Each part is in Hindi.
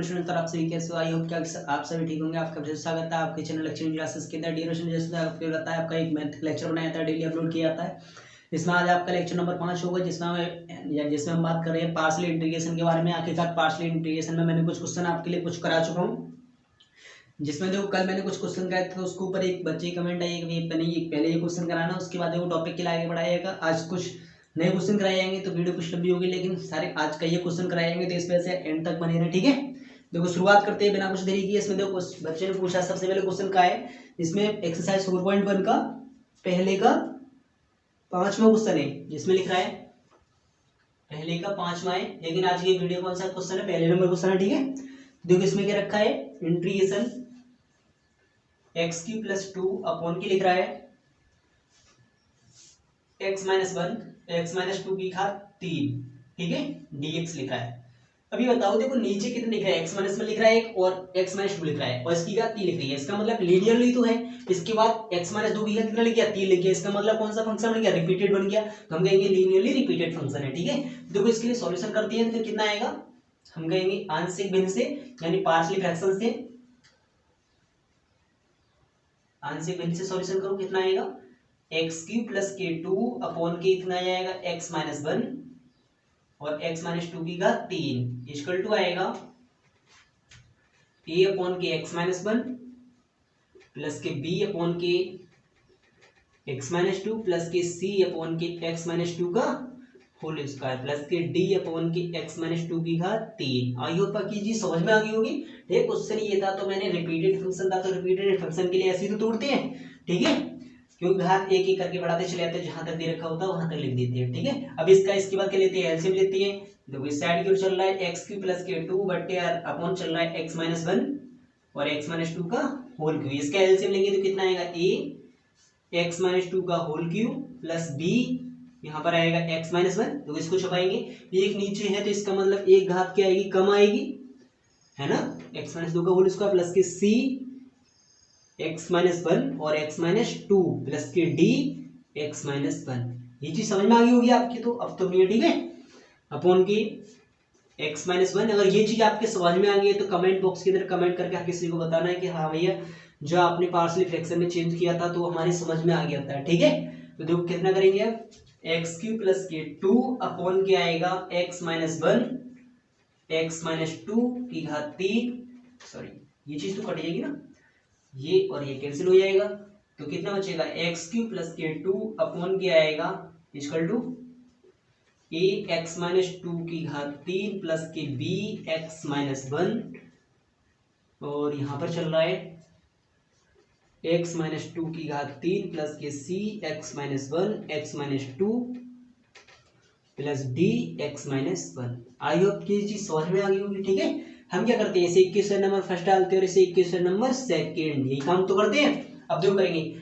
स्टूडेंट, आप सभी कैसे हो? आई होप कि आप सभी ठीक होंगे। आपका फिर स्वागत है आपके चैनल लेक्चर क्लासेस के अंदर। डियर स्टूडेंट, जैसे आपको बताता है आपका एक मैथ लेक्चर बनाया था, डेली अपलोड किया जाता है। इसमें आज आपका लेक्चर नंबर 5 होगा, जिसमें हम बात कर रहे हैं पार्शियल इंटीग्रेशन के बारे में। आखिरकार पार्शियल इंटीग्रेशन में मैंने कुछ क्वेश्चन आपके लिए कुछ करा चुका हूँ, जिसमें देखो कल मैंने कुछ क्वेश्चन कराए थे, तो उसके ऊपर एक बच्चे की कमेंट आई कि पहले ये क्वेश्चन कराना, उसके बाद वो टॉपिक के लिए आगे बढ़ाएगा। आज कुछ नए क्वेश्चन कराए जाएंगे तो वीडियो कुछ लंबी होगी, लेकिन सारे आज का ये क्वेश्चन कराए जाएंगे, तो इस वजह से एंड तक बने रहे, ठीक है। देखो शुरुआत करते हैं बिना कुछ देरी किए। इसमें देखो बच्चे ने पूछा सबसे पहले क्वेश्चन का है, इसमें एक्सरसाइज 4.1 का पहले का 5वां क्वेश्चन है, जिसमें लिख रहा है पहले का 5वां है, लेकिन आज ये वीडियो कौन सा क्वेश्चन है, पहले नंबर क्वेश्चन है, ठीक है। देखो इसमें क्या रखा है, integration x Q plus 2 upon की लिख रहा है एक्स माइनस 1 एक्स माइनस 2 की घात 3, ठीक है, dx लिखा है। अभी बताओ, देखो नीचे कितने लिख रहा है, एक्स माइनस 1 लिख रहा है एक, और एक्स माइनस 2 लिख रहा है, और इसकी घात 3 लिख रही है। इसका मतलब लीनियरली तो है। इसके बाद एक्स माइनस 2 की घात कितना लिख गया, 3 लिख गया। इसका मतलब कौन सा फंक्शन बन गया, रिपीटेड बन गया। तो हम कहेंगे लीनियरली रिपीटेड फंक्शन है, ठीक है। देखो इसके लिए सॉल्यूशन करते हैं तो कितना आएगा, हम कहेंगे आंशिक भिन्न से, यानी पार्शियल फ्रैक्शन से आंशिक भिन्न से सॉल्यूशन करो, कितना आएगा, एक्स क्यू प्लस के 2 अपॉन के कितना आएगा, एक्स माइनस 1 और एक्स माइनस 2 की घात 3 इक्वल टू आएगा ए अपॉन के एक्स माइनस 1 प्लस के बी अपॉन के एक्स माइनस 2 प्लस के सी अपॉन के एक्स माइनस 2 का होल स्क्वायर प्लस के डी अपॉन के एक्स माइनस 2 की घात 3। आई होप की चीज समझ में आ गई होगी। ठीक, क्वेश्चन ये था, तो मैंने रिपीटेड फंक्शन था, तो रिपीटेड फंक्शन के लिए ऐसे ही तो तोड़ते हैं, ठीक है, क्योंकि घात एक एक करके बढ़ाते चले जाते हैं, जहां तक दे रखा होता है वहां तक लिख देते हैं, ठीक है। अब इसके बाद क्या लेते हैं, एलसीएम लेते हैं। देखो इस साइड की ओर चल रहा है एक्स क्यू प्लस के 2 बटे अपॉन चल रहा है एक्स माइनस 1 और एक्स माइनस 2 का होल क्यू। इसका एलसीएम लेंगे तो कितना आएगा, ए एक्स माइनस 2 का होल क्यू प्लस बी यहाँ पर आएगा एक्स माइनस 1, तो इसको छुपाएंगे। एक नीचे है तो इसका मतलब एक घात क्या आएगी, कम आएगी, है ना, एक्स माइनस 2 का होल स्क्वायर प्लस के सी एक्स माइनस 1 और एक्स माइनस 2 प्लस के डी एक्स माइनस 1। ये चीज समझ में आ गई होगी आपकी, तो अब तो नहीं, ठीक है, अपॉन की एक्स माइनस 1। अगर ये चीज आपके समझ में आ गई है तो कमेंट बॉक्स के अंदर कमेंट करके किसी को बताना है कि हाँ भैया जो आपने पार्शियल फ्रैक्शन में चेंज किया था तो हमारी समझ में आ गया था, ठीक है। तो देखो कितना करेंगे अब, एक्स क्यू प्लस के 2 अपॉन के आएगा एक्स माइनस 1 एक्स माइनस 2 की घात 3, सॉरी ये चीज तो कट जाएगी ना, ये और ये कैंसिल हो जाएगा, तो कितना बचेगा, एक्स क्यू प्लस के 2 अपॉन के आएगा equal to A X minus 2 की घात 3 प्लस के बी एक्स माइनस 1, और यहां पर चल रहा है एक्स माइनस 2 की घात 3 प्लस के C x minus 1 x minus 2 plus D x minus 1। I hope की चीज समझ में आ गई होगी, ठीक है। हम क्या करते हैं, इसे इक्वेशन नंबर फर्स्ट डालते हैं और इसे इक्वेशन नंबर सेकंड, यही काम तो करते हैं। अब जो करेंगे,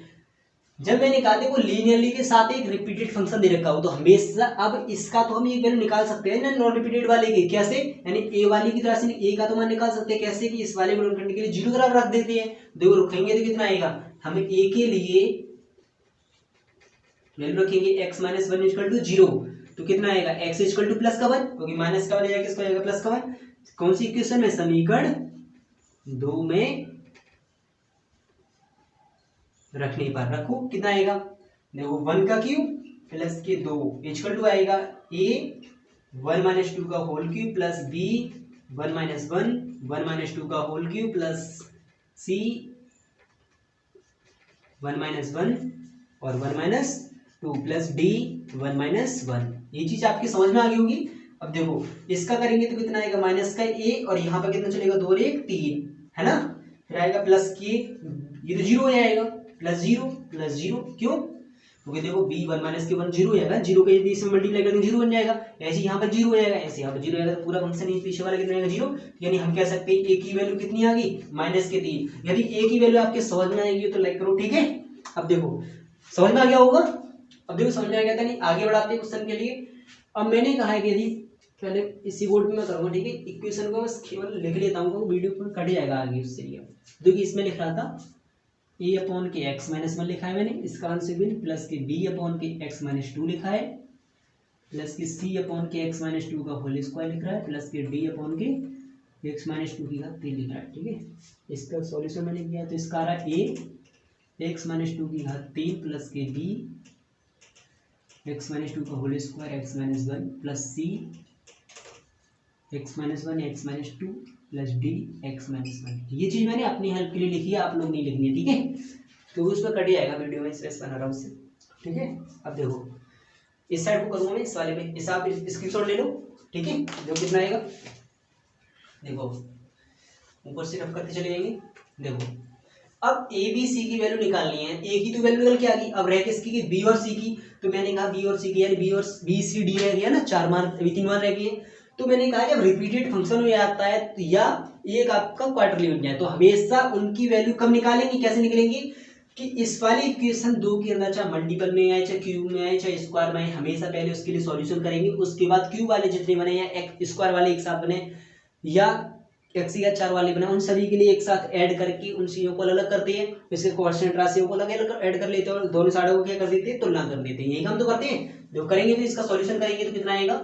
जब मैंने कहा देखो लीनियरली के साथ एक रिपीटेड फंक्शन दे रखा हो तो हमेशा, अब इसका तो हम एक वैल्यू निकाल सकते हैं ना नॉन रिपीटेड वाले की, कैसे, यानी ए वाली की तरह से ए का तो मान निकाल सकते हैं, कैसे कि इस वाले को नोट करने के लिए 0 बराबर रख देते हैं। देखो रखेंगे तो कितना आएगा, हमें ए के लिए वैल्यू रखेंगे एक्स माइनस 1 इक्वल टू 0, तो कितना आएगा, एक्स इक्वल टू प्लस का 1, क्योंकि माइनस का 1 जाएगा, किसको आएगा, प्लस का 1। कौन सी इक्वेशन में, समीकरण 2 में रखने पर रखो, कितना आएगा, देखो 1 का क्यूब प्लस के 2 इक्वल टू आएगा ए 1 माइनस 2 का whole cube plus B 1 minus 1 minus 2 का whole cube plus C 1 minus 1 और 1 माइनस 2 प्लस डी 1 माइनस 1। ये चीज आपकी समझ में आ गई होगी। अब देखो इसका करेंगे तो कितना आएगा, माइनस का ए, और यहाँ पर कितना चलेगा, 2 और 1 3, है ना, फिर आएगा प्लस के, ये तो 0 हो जाएगा, प्लस 0 क्यों, क्योंकि देखो b 1 माइनस के 1 0 हो जाएगा, 0 के यदि इसमें मल्टीप्लाई करेंगे 0 बन जाएगा, ऐसे यहाँ पर 0 हो जाएगा, ऐसे यहाँ पर 0 हो जाएगा, तो पूरा फंक्शन ही पीछे वाला कितना आएगा, 0। यानी हम कह सकते हैं a की वैल्यू कितनी आ गई, माइनस के 3। यदि a की वैल्यू आपके समझ में आएगी तो लाइक करो, ठीक है। अब देखो समझ में आ गया होगा, अब देखो समझ में आ गया था नहीं, आगे बढ़ाते हैं क्वेश्चन के लिए। अब मैंने कहा है कि यदि पहले इसी बोर्ड में मैं करूंगा, ठीक है, इक्वेशन को बस केवल लिख लेता हूँ, वीडियो पर कट जाएगा आगे, उससे लिए देखिए इसमें लिख रहा था ए अपॉन के एक्स माइनस 1 लिखा है मैंने, इसका आंसर भी प्लस के बी अपॉन के एक्स माइनस 2 लिखा है, प्लस के सी अपॉन के एक्स माइनस 2 का होल स्क्वायर लिख रहा है, प्लस के डी अपॉन के एक्स माइनस टू की घात 3 लिख रहा है, ठीक है। इसका सॉल्यूशन मैंने किया तो इसका आ रहा है ए एक्स माइनस टू की घात 3 प्लस के बी एक्स माइनस टू का whole square x minus 1 plus C x minus 1 x minus 2 plus D x minus 1। ये चीज़ मैंने अपनी हेल्प के लिए लिखी है, आप लोग नहीं लिखनी है, ठीक है। तो उसमें कट जाएगा वीडियो में, स्पेस बना रहा हूँ उससे, ठीक है। अब देखो इस साइड को करूँगा मैं, इस वाले में, इस आप स्क्रीनशॉट ले लो, ठीक है। देखो कितना आएगा, देखो ऊपर से रफ करते चले जाएंगे। देखो अब ए बी सी की वैल्यू निकालनी है, ए की तो वैल्यू निकल के आ गई, अब रह किसकी की बी और सी की। तो मैंने कहा बी और सी की यानी बी और बी सी डी रह गया ना, 4 मान अभी 3 मान रह गए। तो मैंने कहा जब रिपीटेड फंक्शन में आता है तो या एक आपका क्वार्टरली बन जाए तो हमेशा उनकी वैल्यू कब निकालेंगे, कैसे निकलेंगे कि इस वाली इक्वेशन 2 के अंदर चाहे मल्टीपल में आए चाहे क्यूब में आए चाहे स्क्वायर में आए, हमेशा पहले उसके लिए सॉल्यूशन करेंगे, उसके बाद क्यूब वाले जितने बने या स्क्वायर वाले एक साथ बने या एक्स या 4 वाले बने, उन सभी के लिए एक साथ ऐड करके उन चीजों को अलग करते हैं, इसके कांस्टेंट राशियों को अलग ऐड कर लेते हैं और दोनों साइडों को क्या कर देते हैं, तुलना कर देते हैं। यही हम तो करते हैं। जो करेंगे फिर इसका सॉल्यूशन करेंगे तो कितना आएगा,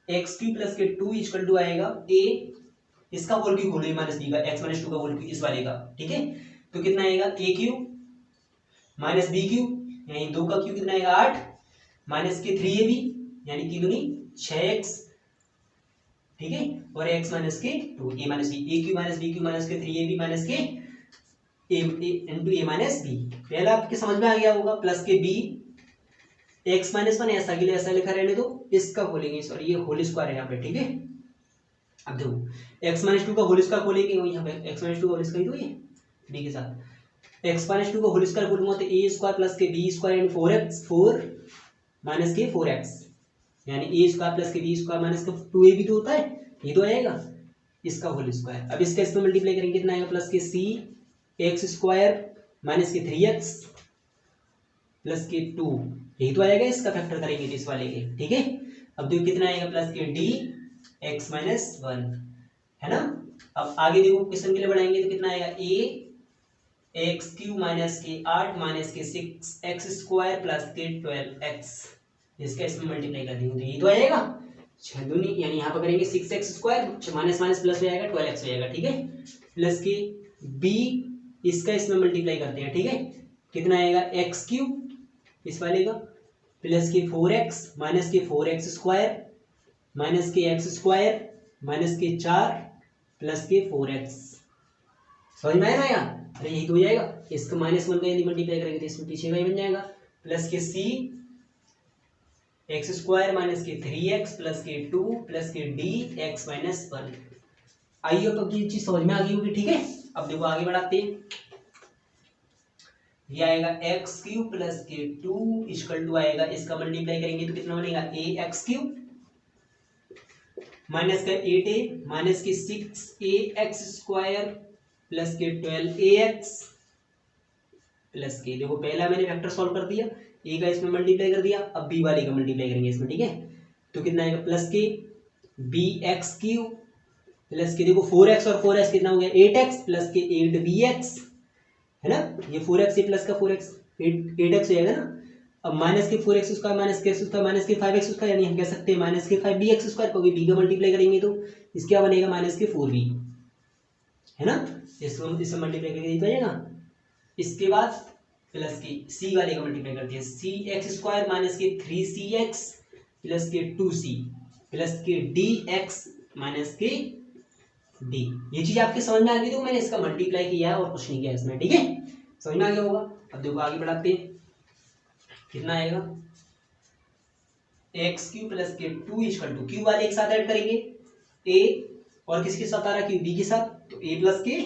एक्स क्यू प्लस के 2 इक्वल टू आएगा ए इसका whole cube whole minus B का एक्स माइनस 2 का होल क्यूब इस वाले का, ठीक है। तो कितना आएगा ए क्यूब माइनस बी क्यूब यानी 2 का क्यूब कितना आएगा 8 माइनस के 3ab यानी की दूनी 6x, ठीक है। और x माइनस के 2 a minus B, A cube minus B cube minus के 3ab माइनस के a माइनस बी। पहला आपके समझ में आ गया होगा, प्लस के b x माइनस 1 ऐसा के लिए ऐसा लिखा रहने दो, इसका खोलेंगे सॉरी ये होल स्क्वायर है यहाँ पे, ठीक है। अब देखो x माइनस 2 का होल स्क्वायर खोलेंगे यहाँ पे, x माइनस 2 का होल स्क्वायर तो ये b के साथ x माइनस 2 का होल स्क्वायर खोलूंगा तो a स्क्वायर प्लस के b स्क्वायर यानी 4 माइनस के 4x यानी a स्क्वायर प्लस के b स्क्वायर माइनस के 2ab तो होता है, ये तो आएगा इसका होल स्क्वायर। अब इसका इसमें मल्टीप्लाई करेंगे कितना आएगा, प्लस के c एक्स स्क्वायर माइनस के 3x प्लस के 2, यही तो आएगा, इसका फैक्टर करेंगे इस वाले के, ठीक है। अब देखो कितना आएगा, प्लस के डी एक्स माइनस 1, है ना। अब आगे देखो क्वेश्चन के लिए बढ़ाएंगे तो कितना आएगा, ए एक्स क्यू माइनस के 8 माइनस के 6 एक्स स्क्वायर प्लस के 12x, इसका इसमें मल्टीप्लाई कर देंगे तो ये तो आएगा 6 दूनी यानी यहाँ पर करेंगे 6x square minus minus plus हो जाएगा 12x हो जाएगा, ठीक है। प्लस के b इसका इसमें मल्टीप्लाई करते हैं, ठीक है। कितना आएगा एक्स क्यूब इस वाले का प्लस के 4x माइनस के 4x स्क्वायर माइनस के x स्क्वायर माइनस के 4 प्लस के 4x, समझ में आएगा यार, अरे यही तो हो जाएगा। इसका माइनस 1 का यदि मल्टीप्लाई करेंगे तो इसमें पीछे का ही बन जाएगा, प्लस के c एक्स स्क्वायर माइनस के 3x प्लस के 2 प्लस के डी एक्स माइनस 1। आइए तो ये चीज समझ में आ गई होगी, ठीक है। अब देखो आगे बढ़ाते हैं, ये आएगा एक्स क्यूब प्लस के 2 इक्वल टू आएगा, इसका मल्टीप्लाई करेंगे तो कितना बनेगा ए एक्स क्यूब माइनस का 8a माइनस के 6ax स्क्वायर प्लस के 12ax प्लस के, देखो पहला मैंने वेक्टर सॉल्व कर दिया, ए का इसमें मल्टीप्लाई कर दिया, अब बी वाले का मल्टीप्लाई करेंगे इसमें, ठीक है। तो कितना आएगा, प्लस के बी एक्स क्यूब प्लस के देखो 4x और 4x कितना हो गया 8x प्लस के 8bx, है ना। ये 4x प्लस का 4x 8x हो जाएगा ना। अब माइनस के 4x स्क्वायर माइनस के x स्क्वायर माइनस के 5x स्क्वायर यानी हम कह सकते हैं माइनस के 5bx स्क्वायर, क्योंकि b का मल्टीप्लाई करेंगे तो इसके क्या बनेगा माइनस के 4b, है ना। इसको इससे मल्टीप्लाई करके हो जाएगा। इसके बाद प्लस के c वाले का मल्टीप्लाई करते हैं, सी एक्स स्क्वायर माइनस के 3cx प्लस के 2c प्लस के dx माइनस के d। ये चीज आपके समझ में आ गई, तो मैंने इसका मल्टीप्लाई किया है और कुछ नहीं किया इसमें, ठीक है। समझ में आ गया होगा। अब देखो आगे बढ़ाते हैं, कितना आएगा एक्स क्यू प्लस के 2 इक्वल टू, क्यू वाले एक साथ ऐड करेंगे a और किसके साथ आ रहा है क्यू b के साथ, तो a प्लस के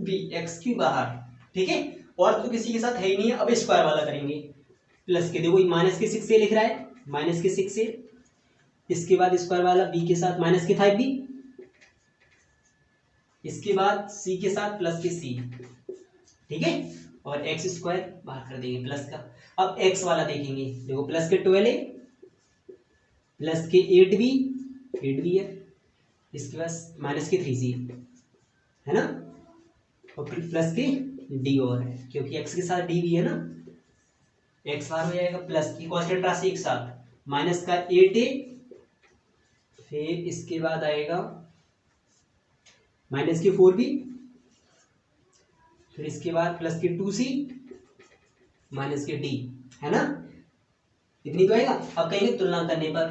b एक्स क्यू बाहर, ठीक है। और तो किसी के साथ है ही नहीं है, अब स्क्वायर वाला करेंगे, प्लस के देखो माइनस के 6a लिख रहा है माइनस के 6a, इसके बाद स्क्वायर वाला b के साथ माइनस के 5b, इसके बाद c के साथ प्लस के c, ठीक है। और एक्स स्क्वायर बाहर कर देंगे प्लस का। अब x वाला देखेंगे, देखो प्लस के 12a प्लस के 8b है, इसके बाद माइनस के 3c, है ना। और फिर प्लस के d और है, क्योंकि x के साथ d भी है ना, x बार हो जाएगा प्लस की कांस्टेंट राशि एक साथ माइनस का 8a, फिर इसके बाद आएगा माइनस के 4b, फिर इसके बाद प्लस के 2c माइनस के d, है ना, इतनी तो आएगा। अब कहेंगे तुलना करने पर,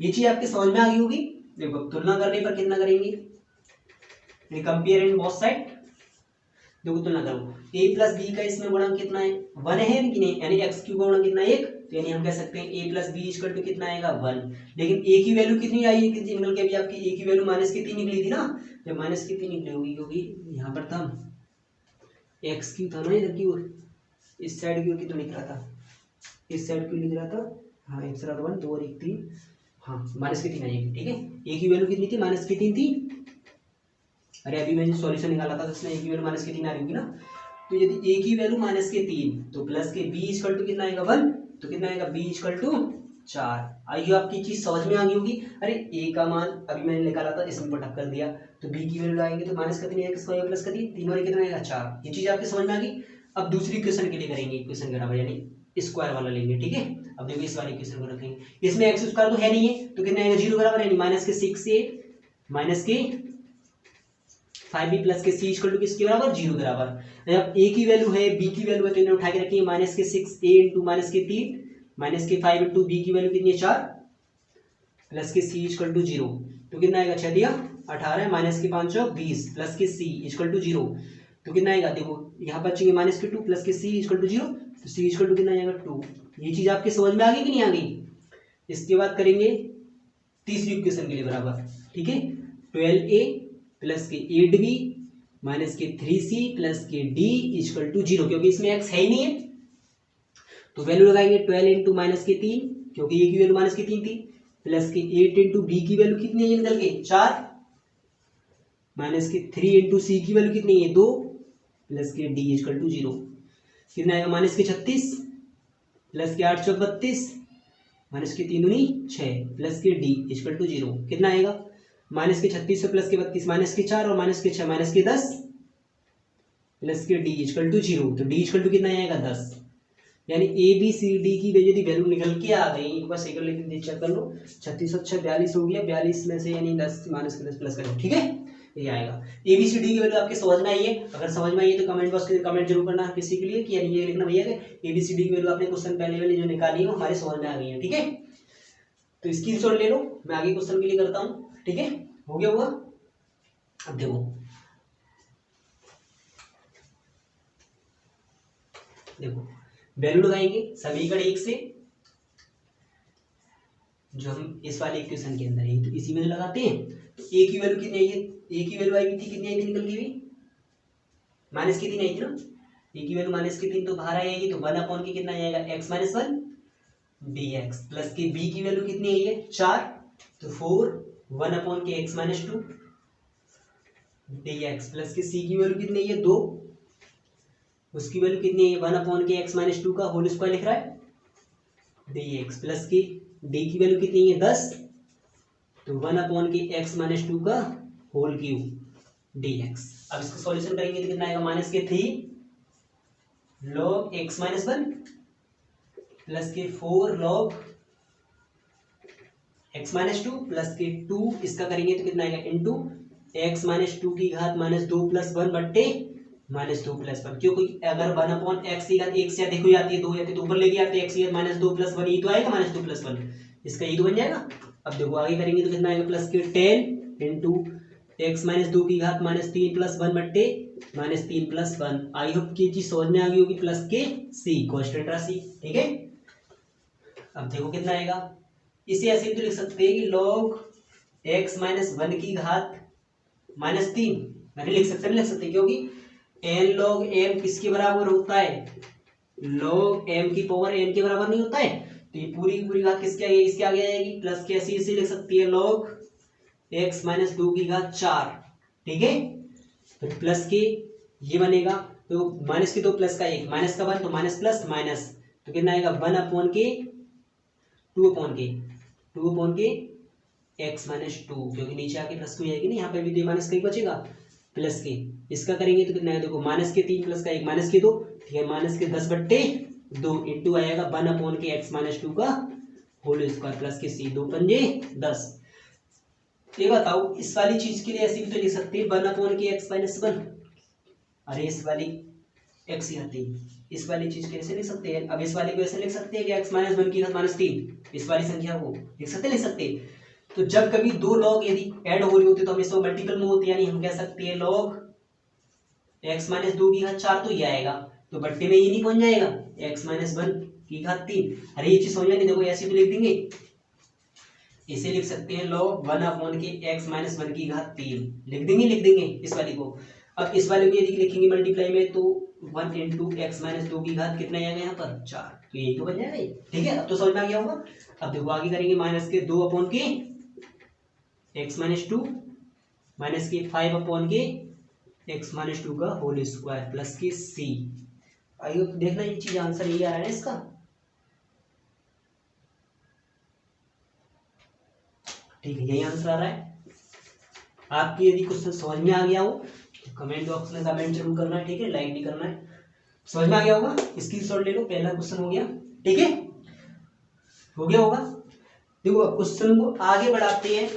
ये चीज आपके समझ में आ गई होगी। देखो तुलना करने पर कितना करेंगे, कंपेयर इन बोथ साइड। देखो तुलना करो, a प्लस बी का इसमें गुणक कितना है, 1 है कि नहीं, यानी एक्स क्यूब का गुणक कितना है 1, तो यानी हम कह सकते हैं a plus B equal to कितना आएगा 1। लेकिन a की वैल्यू कितनी आई है, कितनी निकल के अभी आपकी a की वैल्यू माइनस कितनी निकली थी ना, तो माइनस कितनी निकली होगी, क्योंकि यहाँ पर था एक्स क्यूब था ना इधर की ओर, इस साइड की ओर कितना लिख रहा था, इस साइड क्यों लिख रहा था, हाँ एक्स और 1 2 और 1 3, हाँ माइनस की 3 आई, ठीक है। a की वैल्यू कितनी थी, माइनस की 3 थी। अरे अभी मैंने सॉल्यूशन निकाला था तो इसमें a की वैल्यू माइनस की 3 आ रही होगी ना, तो यदि a की वैल्यू माइनस के 3 तो प्लस के b इक्वल टू कितना आएगा 1, तो कितना आएगा b इक्वल टू 4। आइए आपकी चीज समझ में आ गई होगी। अरे a का मान अभी मैंने निकाला था, इसमें पटक कर दिया, तो b की वैल्यू लाएंगे तो माइनस का 3 आएगा, किसका आएगा प्लस का 3, 3 और कितना आएगा 4। ये चीज आपके समझ में आ गई। अब दूसरी क्वेश्चन के लिए करेंगे, इक्वेशन के बराबर यानी स्क्वायर वाला लेंगे, ठीक है। अब देखो इस वाले क्वेश्चन को रखेंगे, इसमें एक्स स्क्वायर तो है नहीं है, तो कितना आएगा 0 बराबर, यानी माइनस के 6 से माइनस के 5b प्लस के c इक्वल टू किसके बराबर, 0 बराबर। जब a की वैल्यू है b की वैल्यू है तो इन्हें उठा के रखिए, माइनस के 6a इंटू माइनस के 3 माइनस के 5 इंटू b की वैल्यू कितनी है 4 प्लस के c इक्वल टू 0, तो कितना आएगा 6 दिया 18 माइनस के 5 20 प्लस के c इक्वल टू 0, तो कितना आएगा, देखो यहाँ पर चाहिए माइनस के 2 प्लस के c इक्वल टू 0, तो c इक्वल टू कितना आएगा 2। ये चीज आपके समझ में आ गई कि नहीं आ गई। इसके बाद करेंगे तीसरी इक्वेशन के लिए बराबर, ठीक है, 12a प्लस के 8b माइनस के 3c प्लस के d इक्वल टू 0, क्योंकि इसमें x है ही नहीं है तो वैल्यू लगाएंगे 12 इंटू माइनस के 3, क्योंकि a की वैल्यू माइनस की 3 थी, प्लस के 8 इंटू b की वैल्यू कितनी है निकल के 4 माइनस के 3 इंटू c की वैल्यू कितनी है 2 प्लस के d इक्वल टू 0, कितना आएगा माइनस के 36 प्लस के 8 चौक 32 माइनस के 3 दूनी 6 प्लस के d इक्वल टू 0, कितना आएगा माइनस के 36 से प्लस के 32 माइनस के 4 और माइनस के 6 माइनस के 10 प्लस के d इक्वल टू 0, तो d इक्वल टू कितना आएगा 10। यानी a b c d की यदि वैल्यू निकल के आ गई, एक बार सेकंड लेके चेक कर लो, 36 और 6 42 हो गया, 42 में से यानी 10 माइनस के 10 प्लस करो, ठीक है, ये आएगा। ए बी सी डी की वैल्यू आपके समझ में आई है, अगर समझ में आई है तो कमेंट बॉक्स में कमेंट जरूर करना किसी के लिए कि यानी ये लिखना भैया कि ए बी सी डी की वैल्यू आपने क्वेश्चन पहले वाली जो निकाली है वो हमारे समझ में आ गई है, ठीक है। तो स्क्रीनशॉट ले लो, मैं आगे क्वेश्चन के लिए करता हूँ, ठीक है, हो गया हुआ। अब देखो वैल्यू लगाएंगे समीकरण 1 से, जो हम इस वाले इक्वेशन के अंदर है तो इसी में लगाते हैं। तो ए की वैल्यू कितनी आई है, ए की वैल्यू आई थी, कितनी आई थी निकल गई माइनस की 3 आई थी ना, ए की वैल्यू माइनस की 3 तो बाहर आएगी, तो 1 अपॉन की कितना आएगा x माइनस 1 dx प्लस की b की वैल्यू कितनी आई है 4, तो 4 1 अपॉन के x माइनस 2 dx प्लस की c की वैल्यू कितनी है 2, उसकी वैल्यू कितनी है 1 अपॉन के x माइनस 2 का होल स्क्वायर लिख रहा है dx प्लस की d की वैल्यू कितनी है 10, तो 1 अपॉन के x माइनस 2 का होल क्यूब dx। अब इसका सॉल्यूशन करेंगे तो कितना आएगा माइनस के 3 log x माइनस 1 प्लस के 4 log x माइनस 2 प्लस के 2, इसका करेंगे तो कितना आएगा इंटू x माइनस 2 की घात माइनस 2 प्लस 1 बट्टे माइनस 2 प्लस 1, क्योंकि अगर 1 अपॉन एक्स की घात 1 से अधिक हो जाती है 2 जाती है तो ऊपर लेके आते हैं x की घात माइनस 2 प्लस 1, ये तो आएगा माइनस 2 प्लस 1, इसका ये तो बन जाएगा। अब देखो आगे करेंगे तो कितना आएगा प्लस के 10 इंटू एक्स माइनस 2 की घात माइनस 3 प्लस 1 बट्टे माइनस 3 प्लस 1। आई होप की चीज समझ में आ गई होगी, प्लस के c कांस्टेंट राशि, ठीक है। अब देखो कितना आएगा, इसे ऐसे तो लिख सकते हैं कि log x माइनस 1 की घात माइनस 3, मैंने लिख सकते नहीं लिख सकते, क्योंकि n log m किसके बराबर होता है, log m की पावर n के बराबर नहीं होता है, तो ये पूरी पूरी घात किसके आगे, इसके आगे आएगी, प्लस के ऐसे इसे लिख सकती है log x माइनस 2 की घात 4, ठीक है। तो प्लस के ये बनेगा, तो माइनस की 2 प्लस का 1 माइनस का 1 तो माइनस प्लस माइनस, तो कितना आएगा 1 अपॉन के 2 अपॉन के x माइनस 2, क्योंकि नीचे आके प्लस 2 आएगी ना, यहाँ पे भी 2 माइनस का 1 बचेगा प्लस के, इसका करेंगे तो कितना है देखो माइनस के 3 प्लस का 1 माइनस के 2, ठीक है, माइनस के 10 बट्टे 2 इंटू आएगा 1 अपॉन के x माइनस 2 का होल स्क्वायर प्लस के c, 2 पंजे 10। ये बताओ, इस वाली चीज के लिए ऐसे भी तो लिख सकते हैं 1/(x-1)। अरे इस वाली x यहाँ 3, इस वाली चीज कैसे लिख सकते हैं? अब इस वाली को ऐसे लिख सकते हैं कि x-1 की घात -3, इस वाली संख्या को लिख सकते। तो जब कभी दो लॉग यदि ऐड हो रही होती तो हमेशा मल्टीपल में होती है, यानी हम कह सकते हैं log x-2 की घात 4 तो ये आएगा, तो बट्टे में ये नहीं पहुंच जाएगा x-1 की घात 3। अरे ये चीज समझ में नहीं, देखो ऐसे भी लिख देंगे, इसे लिख सकते हैं log 1/(x-1 की घात 3 लिख देंगे इस वाली को। अब इस वाले को यदि लिखेंगे मल्टीप्लाई में तो 1 × x-2 की घात कितना आएगा यहाँ पर 4, तो यही तो बन जाएगा ये। ठीक है, अब तो समझ में आ गया होगा। अब देखो आगे करेंगे -2/(x-2 -5/(x-2 का होल स्क्वायर प्लस के c। आइए देखना ये चीज आंसर यही आ रहा है इसका। ठीक है, यही आंसर आ रहा है। आपकी यदि क्वेश्चन समझ में आ गया हो तो कमेंट बॉक्स में कमेंट जरूर करना है, ठीक है, लाइक भी करना है। समझ में आ गया होगा, स्क्रीनशॉट ले लो, पहला क्वेश्चन हो गया। ठीक है, हो गया होगा। देखो क्वेश्चन को आगे बढ़ाते हैं,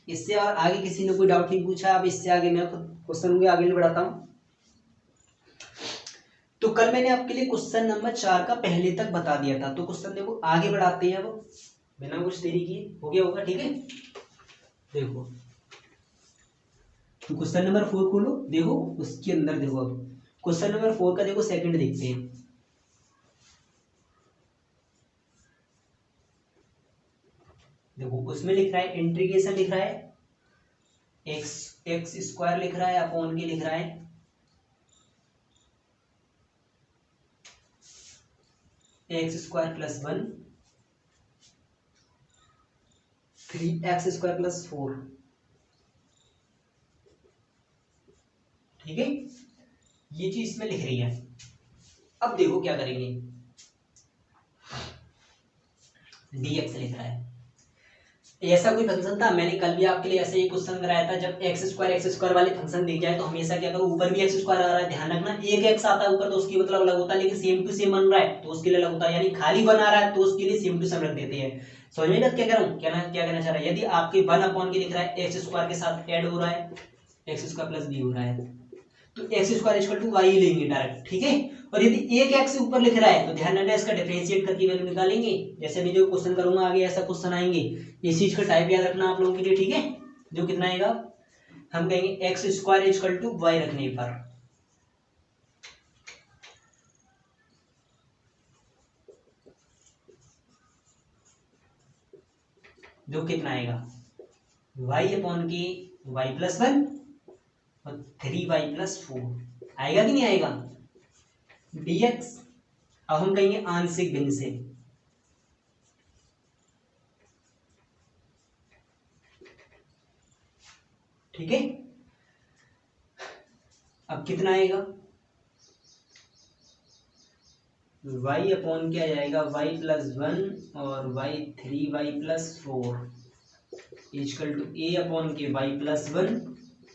इससे और आगे किसी ने कोई डाउट नहीं पूछा, अब इससे आगे मैं क्वेश्चन को आगे बढ़ाता हूँ। तो कल मैंने आपके लिए क्वेश्चन नंबर 4 का पहले तक बता दिया था, तो क्वेश्चन देखो आगे बढ़ाते हैं अब बिना कुछ देरी किए। हो गया होगा, ठीक है। देखो तो क्वेश्चन नंबर 4 खोलो, देखो उसके अंदर देखो, अब क्वेश्चन नंबर 4 का देखो सेकंड देखते हैं। देखो उसमें लिख रहा है इंटीग्रेशन, लिख रहा है x² लिख रहा है अपॉन के लिख रहा है x² + 1 3x² + 4। ठीक है, ये चीज इसमें लिख रही है। अब देखो क्या करेंगे, dx लिख रहा है। ऐसा कोई फंक्शन था, मैंने कल भी आपके लिए ऐसे ही क्वेश्चन कराया था, जब x² वाले फंक्शन दिख जाए तो हमेशा क्या करो, ऊपर भी x² आ रहा है, ध्यान रखना एक x आता है ऊपर तो उसकी मतलब अलग होता है, लेकिन सेम टू सेम बन रहा है तो उसके लिए अलग होता है, यानी खाली 1 आ रहा है तो उसके लिए सेम टू सेम रख देते हैं। समझ में बात क्या कह रहा हूँ, क्या कहना चाह रहा है? यदि आपके 1/के लिख रहा है x² के साथ ऐड हो रहा है, x² + b हो रहा है, तो x² = y लेंगे डायरेक्ट। ठीक है, और यदि एक x से ऊपर लिख रहा है तो ध्यान रखना इसका डिफरेंशिएट करके वैल्यू निकालेंगे। जैसे मैं जो क्वेश्चन करूंगा आगे ऐसा क्वेश्चन आएंगे, इस चीज का टाइप याद रखना आप लोगों के लिए। ठीक है, जो कितना आएगा, हम कहेंगे x² = y रखने पर जो कितना आएगा y/के y + 1 और 3y + 4 आएगा कि नहीं आएगा dx। अब हम कहेंगे आंशिक भिन्न से, ठीक है। अब कितना आएगा, y/क्या जाएगा y + 1 और 3y + 4 = a/के y + 1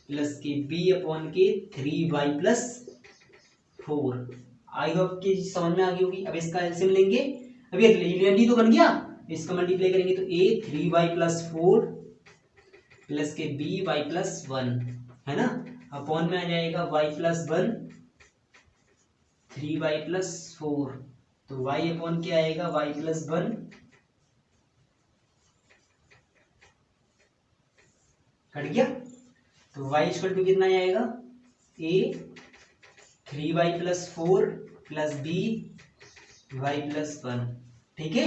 प्लस के b/के 3y + 4। आई होप कि समझ में आ गई होगी। अब इसका एलसीएम लेंगे, अभी डी तो बन गया, इसका मल्टीप्लाई करेंगे तो a 3y + 4 प्लस के by + 1 है ना, अपॉन में आ जाएगा y + 1 3y + 4, तो y/, क्या आएगा y + 1 कट गया, तो y = कितना आएगा a 3y + 4 plus b y + 1। ठीक है,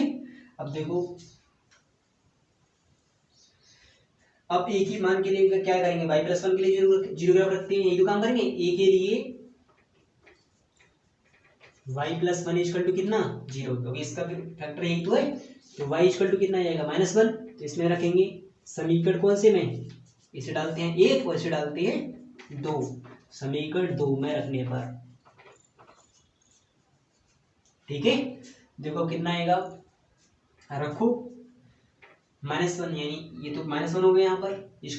अब देखो अब एक ही मान के लिए क्या करेंगे, y + 1 के लिए 0 रखते हैं, यही तो काम करेंगे। a के लिए y + 1 = कितना 0, क्योंकि इसका फैक्टर यही तो है, तो y = कितना आएगा -1, तो इसमें रखेंगे समीकरण कौन से में, इसे डालते हैं 1 और इसे डालते हैं 2, समीकरण 2 में रखने पर। ठीक है, देखो कितना आएगा, रखो -1, यानी ये तो -1 हो गया यहाँ पर, = a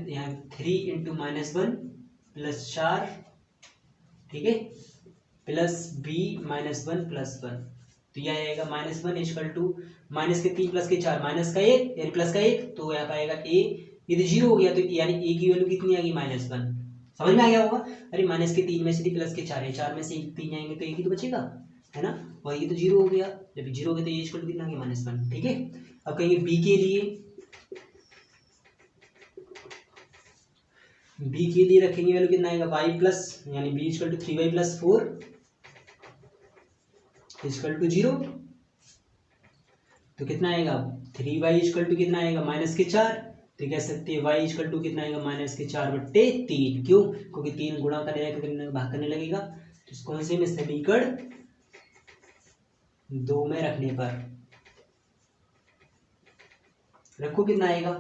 यहाँ 3 × -1 + 4, ठीक है, प्लस b -1 + 1, तो यह आएगा -1 इक्वल टू माइनस के 3 प्लस के 4 माइनस का 1 यानी प्लस का 1, तो यहाँ पाएगा a, ये तो 0 हो गया, तो यानी a की वैल्यू कितनी आ गई -1। समझ में आ गया होगा। अरे माइनस के 3 में से प्लस के 4 है, 4 में से 3 आएंगे तो 1 ही तो बचेगा, है ना। और ये तो 0 हो गया, जब 0 हो गया तो ये इक्वल टू कितना आ गया -1। ठीक है, अब कहेंगे b के लिए, b के लिए रखेंगे वैल्यू कितना आएगा y प्लस, यानी b equal to 3y plus 4 equal to 0, तो कितना आएगा 3y इक्वल टू कितना आएगा -4, तो कह सकते हैं y इक्वल टू कितना आएगा -4/3। क्यों? क्योंकि 3 गुणा करने भाग करने लगेगा, तो कौन से में समीकरण 2 में रखने पर रखो कितना आएगा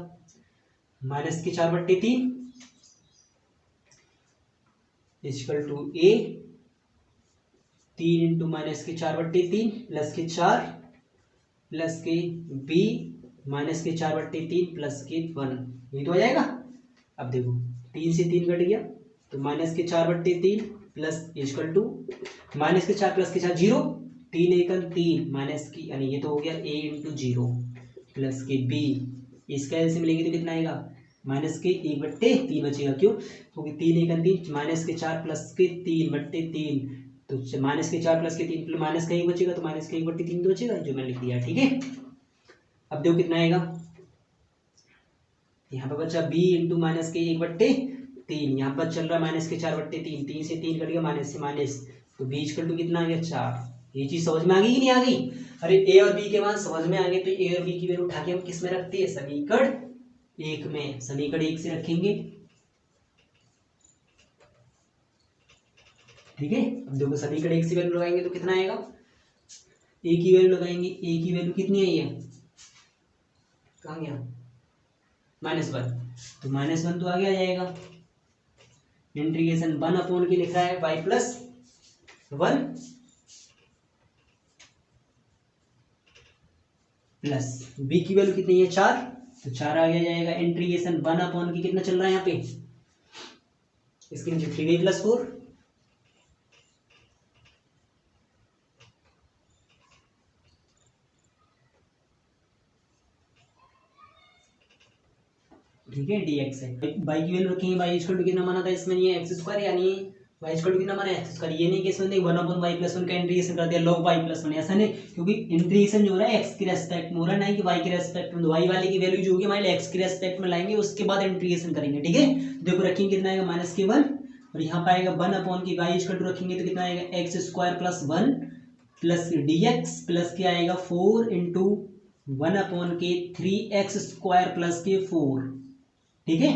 -4/3 equal to a 3 into -4/3 plus के 4 प्लस के b -4/3 प्लस के 1, ये तो हो जाएगा। अब देखो 3 से 3 कट गया, तो -4/3 प्लस इक्वल टू -4 प्लस के 4 0, 3 एकम 3 माइनस की, यानी ये तो हो गया a इंटू 0 प्लस के b, इसका एलसीएम लेंगे तो कितना आएगा -1/3 बचेगा। क्यों? क्योंकि 3 एकम 3 -4 प्लस के 3/3, तो -4 प्लस के 3 माइनस का 1 बचेगा, तो -1/3 तो बचेगा जो मैंने लिख दिया। ठीक है, अब देखो कितना आएगा, यहाँ पर बचा b इंटू -1/3, यहाँ पर चल रहा -4/3, 3 से 3 कट गया, माइनस से माइनस, तो b इक्वल टू कितना आ गया 4। ये चीज समझ में आ गई कि नहीं आ गई? अरे a और b के मान समझ में आ गए, तो a और b की वैल्यू उठा के हम किस में रखते हैं, समीकरण 1 में, समीकरण 1 से रखेंगे। ठीक है, अब देखो समीकरण 1 से वैल्यू लगाएंगे तो कितना आएगा, a की वैल्यू लगाएंगे, a की वैल्यू कितनी आई है, कहाँ गया -1, तो -1 तो आगे आ जाएगा, इंटीग्रेशन 1 के लिख रहा है y प्लस 1 प्लस b की वैल्यू कितनी है 4, तो 4 आगे आ जाएगा, इंटीग्रेशन 1 के कितना चल रहा है यहाँ पे, इसके नीचे 3y प्लस 4, ठीक है, dx है। y की वैल्यू रखेंगे, y इक्वल टू कितना माना था इसमें, ये x², यानी y इक्वल टू कितना माना है x², ये नहीं कि इसमें 1/y+1 का इंटीग्रेशन कर दिया log y+1, ऐसा नहीं, क्योंकि इंटीग्रेशन जो हो रहा है x के रेस्पेक्ट में हो रहा है, नहीं कि y के रेस्पेक्ट में। y वाले की वैल्यू जो होगी हमारे x के रेस्पेक्ट में लाएंगे, उसके बाद इंटीग्रेशन करेंगे। ठीक है, देखो रखेंगे कितना आएगा -1, और यहाँ पे आएगा 1/y इक्वल टू रखेंगे तो कितना आएगा x² + 1 प्लस dx प्लस क्या आएगा 4 इंटू 1/3x² प्लस के 4, ठीक है,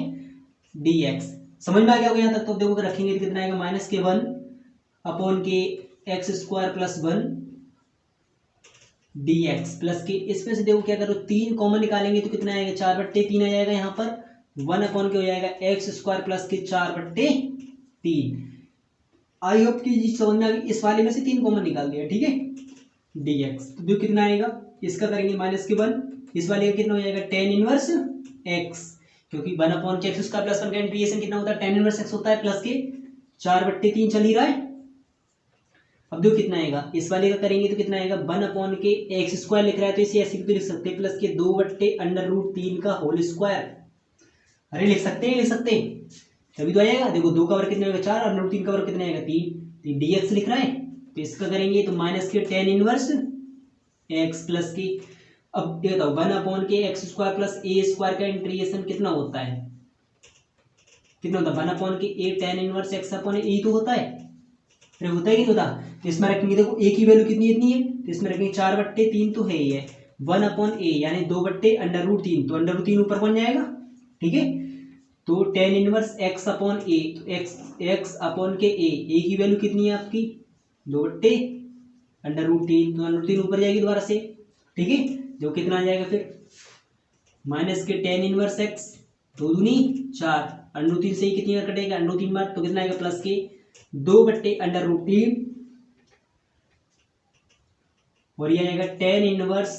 dx। समझ में आ गया होगा यहाँ तक? तो देखो रखेंगे तो कितना आएगा -1/x² + 1 dx प्लस के, इसमें से देखो क्या करो 3 कॉमन निकालेंगे तो कितना आएगा 4/3 आ जाएगा, यहाँ पर 1 हो जाएगा x² प्लस के 4/3। आई होप कि समझ में आ गई, इस वाले में से 3 कॉमन निकाल दिया। ठीक है, dx तो देखो कितना आएगा, इसका करेंगे -1, इस वाले का कितना हो जाएगा tan इनवर्स x, क्योंकि 1/x² + 1 का इंटीग्रेशन कितना होता है tan इनवर्स x होता है, प्लस के 4/3 चल ही रहा है। अब देखो कितना आएगा, इस वाले का करेंगे तो कितना आएगा 1/x² लिख रहा है तो इसे ऐसे भी लिख सकते हैं, प्लस के 2/√3 का होल स्क्वायर। अरे लिख सकते हैं, लिख सकते हैं, तभी तो आएगा। देखो 2 का वर्ग कितना आएगा 4 और √3 का वर्ग कितना आएगा 3, तो dx लिख रहा है, तो इसका करेंगे तो माइनस के tan इनवर्स x प्लस की, अब ये बताओ 1/x² + a² का इंटीग्रेशन कितना होता है, कितना होता है 1/a tan इनवर्स x/a तो होता है, अरे होता है कि नहीं होता। तो इसमें रखेंगे, देखो a की वैल्यू कितनी इतनी है, तो इसमें रखेंगे 4/3 तो है ही है, 1/a यानी 2/√3, तो √3 ऊपर बन जाएगा। ठीक है, तो tan इनवर्स x/a, तो x/a की वैल्यू कितनी है आपकी 2/√3, तो √3 ऊपर जाएगी दोबारा से। ठीक है, जो कितना आ जाएगा फिर माइनस के tan इनवर्स x 2 दूनी 4, √3 से ही कितनी बार कटेगा √3 बार, तो कितना आएगा प्लस के 2/√3, और ये आएगा tan इनवर्स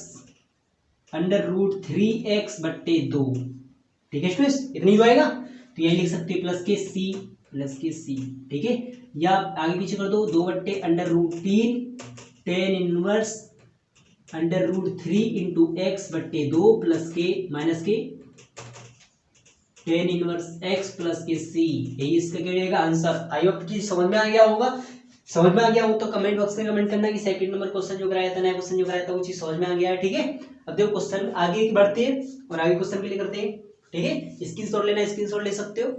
√3x/2। ठीक है स्टूडेंट्स, इतनी जो आएगा तो यही लिख सकते हैं प्लस के c। ठीक है, या आगे पीछे कर दो 2/√3 tan इनवर्स √3 इंटू एक्स बट्टे 2 प्लस के माइनस के tan इनवर्स x प्लस के c, यही इसका क्या रहेगा आंसर। आई होप कि समझ में आ गया होगा। समझ में आ गया हो तो कमेंट बॉक्स में कमेंट करना कि सेकंड नंबर क्वेश्चन जो कराया था, नया क्वेश्चन जो कराया था, वो चीज समझ में आ गया है। ठीक है, अब देखो क्वेश्चन आगे बढ़ते हैं और आगे क्वेश्चन के लिए करते हैं। ठीक है, स्क्रीनशॉट लेना, स्क्रीनशॉट ले सकते हो।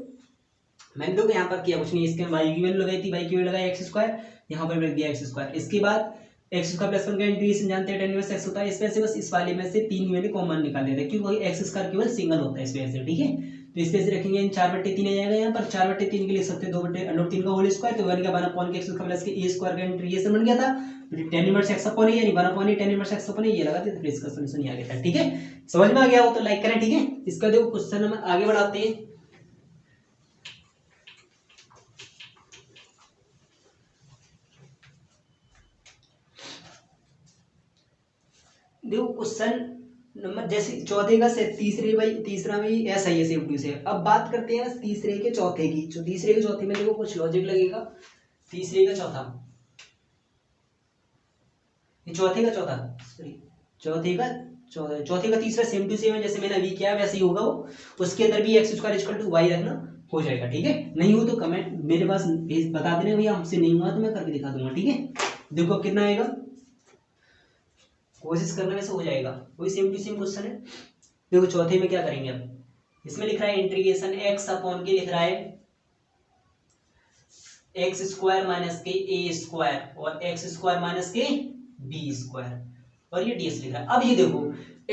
मैंने देखो यहाँ पर किया कुछ नहीं, इसके y की वैल्यू लगाई थी, y की वैल्यू लगाई x², यहाँ पर रख दिया x²। इसके बाद x² प्लस 1 का इंटीग्रेशन जानते हैं tan इनवर्स x होता है, इस वजह से बस इस वाले में से 3 वैल्यू कॉमन निकाल देते हैं क्योंकि x² केवल सिंगल होता है इस वजह से। ठीक है, तो इस वजह से रखेंगे 4/3 आ जाएगा, यहाँ पर 4/3 के लिए सकते 2/√3 का होल स्क्वायर, तो 1 का 1/, के x² प्लस के a² का इंटीग्रेशन बन गया था, तो tan इनवर्स x अपॉन यानी 1/, tan इनवर्स x अपॉन ये लगा दिया, तो इसका सॉल्यूशन ये आ गया था। ठीक है, समझ में आ गया हो तो लाइक करें। ठीक है, इसका देखो क्वेश्चन नंबर आगे बढ़ाते हैं। देखो क्वेश्चन नंबर जैसे चौथे का से तीसरा भी ऐसा ही है सेम टू सेम। अब बात करते हैं तीसरे के चौथे की। जो तीसरे के चौथे में देखो कुछ लॉजिक लगेगा। तीसरे का चौथा, चौथे का चौथा सॉरी चौथे का तीसरा सेम टू सेम है, जैसे मैंने अभी किया वैसे ही होगा वो। उसके अंदर भी x² y रखना हो जाएगा। ठीक है, नहीं हो तो कमेंट मेरे पास बता देना भैया हमसे नहीं हुआ तो मैं करके दिखा दूंगा। ठीक है, देखो कितना आएगा, कोशिश करने में से हो जाएगा, वही सेम टू सेम क्वेश्चन है। देखो चौथे में क्या करेंगे, अब इसमें लिख रहा है इंटीग्रेशन x अपॉन के लिख रहा है x² माइनस के a² और x² माइनस के b², और ये ds लिख रहा है। अब ये देखो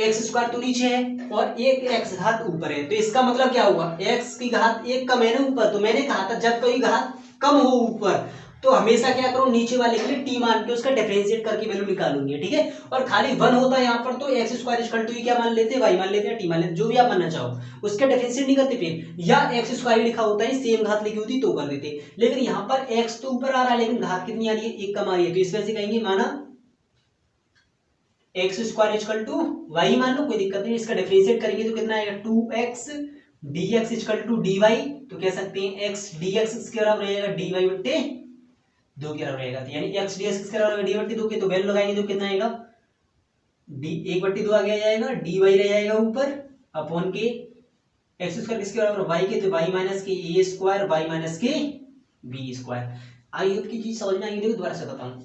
x² तो नीचे है और एक x घात ऊपर है, तो इसका मतलब क्या हुआ, x की घात एक कम है ना ऊपर, तो मैंने कहा था जब कोई घात कम हो ऊपर तो हमेशा क्या करो, नीचे वाले के लिए t मान के उसका डिफरेंशिएट करके वैल्यू निकालूंगी। ठीक है, और खाली 1 होता है यहाँ पर तो x² क्या मान लेते हैं, y मान लेते हैं, t मान लेते, जो भी आप मानना चाहो उसका डिफरेंशिएट नहीं करते फिर, या x² लिखा होता है सेम घात लिखी होती तो कर देते। लेकिन यहाँ पर x तो ऊपर आ रहा है लेकिन घात कितनी आ रही है, एक कम आ रही है, तो इस वजह से कहेंगे माना x² y मान लो, कोई दिक्कत नहीं। इसका डिफरेंशिएट करेंगे तो कितना आएगा 2x dx dy, तो कह सकते हैं x dx किसके बराबर रहेगा dy बट्टे 2 के बराबर रहेगा, यानी x dx किसके बराबर रहेगा dy बट्टे 2 के, तो वैल्यू लगाएंगे तो कितना आएगा d 1/2 आगे आ जाएगा, dy रह जाएगा ऊपर अपॉन के x² किसके बराबर y के, तो y माइनस के a² y माइनस के b²। आई होप की चीज समझ में आएगी। देखो दोबारा से बताऊं,